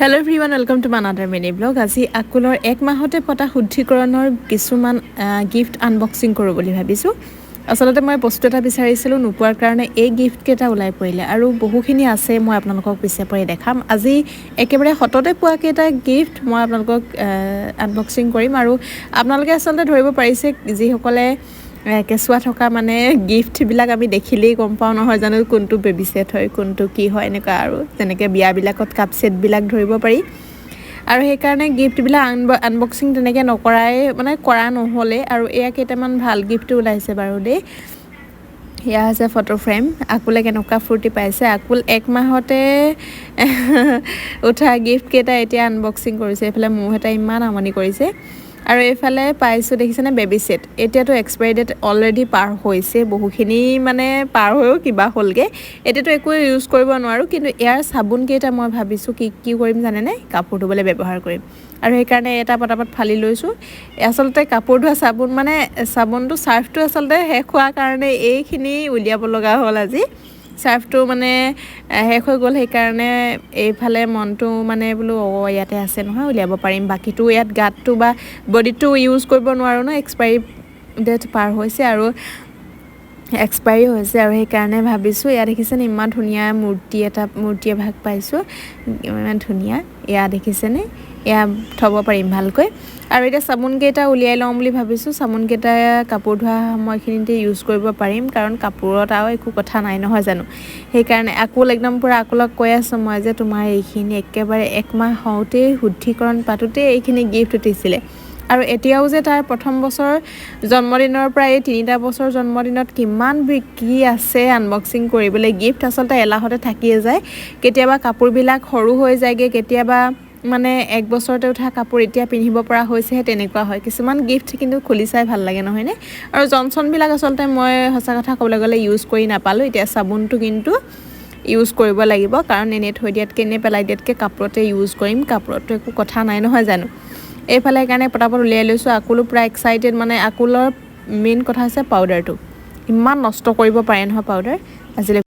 Hello everyone, welcome to another mini vlog. আজি আকুলৰ এক মাহতে পতা শুদ্ধিকৰণৰ কিছুমান গিফট আনবক্সিং কৰো বুলি ভাবিছো। আসলতে মই বস্তু এটা বিচাৰিছিলো নোপোৱাৰ কাৰণে এই গিফট কেটা ওলাই পৰিলে আৰু বহুখিনি আছে মই আপোনালোকক পিছে পৰে দেখাম। আজি একেবাৰে হততে পোৱা কেটা গিফট মই আপোনালোকক আনবক্সিং কৰিম আৰু আপোনালোকে আসলতে ধৰিব পাৰিছে যি সকলে কেসুৱা থকা মানে গিফট বিলাক আমি দেখিলেই গম পাও নহয় জানো কোনটো বেবি সেট হয় কোনটো কি হয় এনেকা আৰু তেনেকে বিয়া বিলাকত কাপ সেট বিলাক ধৰিব পাৰি আৰু সেই কাৰণে গিফট বিলাক আনবক্সিং তেনেকে নকৰাই মানে কৰা নহলে আৰু এয়া কেটামান ভাল গিফট ওলাইছে বাৰু দে ইয়া আছে ফটো ফ্ৰেম আকুলে কেনকা ফুৰ্তি পাইছে আকুল এক মাহতে উঠা গিফট কেটা এতিয়া আনবক্সিং কৰিছে এফালে মোৰ এটা ইমান আমনি কৰিছে আৰু এফালে পাইছো দেখিছেনে বেবি সেট এতিয়াটো এক্সপায়াৰি ডেট অলৰেডি পাৰ হৈছে বহুখিনি মানে পাৰ হৈও কিবা হলগে এতিয়াটো একো ইউজ কৰিব নোৱাৰো কিন্তু ইয়াৰ সাবুন কেটা মই ভাবিছো কি কৰিম জানে নে কাপোৰ ধুবলৈ ব্যৱহাৰ কৰিম আৰু সেই কাৰণে এটা পটাপট ফালি লৈছো আসলতে কাপোৰ ধোৱা সাবুন মানে সাবুনটো সাৰ্ফটো আসলতে শেষ হোৱাৰ কাৰণে এইখিনি উলিয়াব লগা হ'ল আজি সাৰ্ফটো মানে শেষ হৈ গল সেই কাৰণে এইফালে মনটো মানে বলো ইয়াতে আছে নহয় উলিয়াব পাৰিম বাকিটো ইয়াত গাতটো বা বডিটো ইউজ কৰিব নোৱাৰো ন এক্সপায়াৰি ডেট পাৰ হৈছে আৰু এক্সপায়াৰি হৈছে আৰু সেই কাৰণে ভাবিছো ইয়া দেখিছেনে ইমান ধুনিয়া মূৰ্তি ভাগ পাইছো ইমান ধুনিয়া ইয়া দেখিছেনে ইয়া থব পাৰিম ভালকৈ আৰু এটা সাবুন কেটা উলিয়াই লম বুলি ভাবিছো সাবুন কেটা কাপোৰ ধোৱা সময়খিনিতে ইউজ কৰিব পাৰিম কাৰণ কাপোৰত আৰু একো কথা নাই নহয় জানো সেই কাৰণে আকুল একদম পুৰা আকুলক কৈ আছো মই যে তোমাৰ এইখিনি একেবাৰে এক মাহ হওতে শুদ্ধিকৰণ পাতোতে এইখিনি গিফট উঠিছিলে আৰু এতিয়াও যে তাৰ প্ৰথম বছৰ জন্মদিনৰ পৰা এই 3টা বছৰ জন্মদিনত কিমান বিক্ৰী আছে আনবক্সিং কৰিবলৈ গিফট আসলতে এলাহতে থাকিয়ে যায় কেতিয়াবা কাপোৰ বিলাক সৰু হৈ যায়গে কেতিয়াবা মানে এক বছৰতে উঠা কাপোৰ এতিয়া পিন্ধিব পৰা হৈছে তেনেকুৱা হয় কিছুমান গিফট কিন্তু খুলি চাই ভাল লাগে নহয় নে আৰু জনসন বিলাক আসলতে মই হসা কথা কবলৈ গলে ইউজ কৰি নাপালো এতিয়া সাবুনটো কিন্তু ইউজ কৰিব লাগিব কাৰণ এনে থৈ দিয়াতকে এনে পেলাই দিয়াতকে কাপোৰতে ইউজ কৰিম কাপোৰটো একো কথা নাই নহয় জানো এইফালে কাৰণে পটাপট উলিয়াই লৈছো আকুলো পুৰা এক্সাইটেড মানে আকুলৰ মেইন কথা আছে পাউডাৰটো ইমান নষ্ট কৰিব পাৰে নহয় পাউডাৰ আজিলে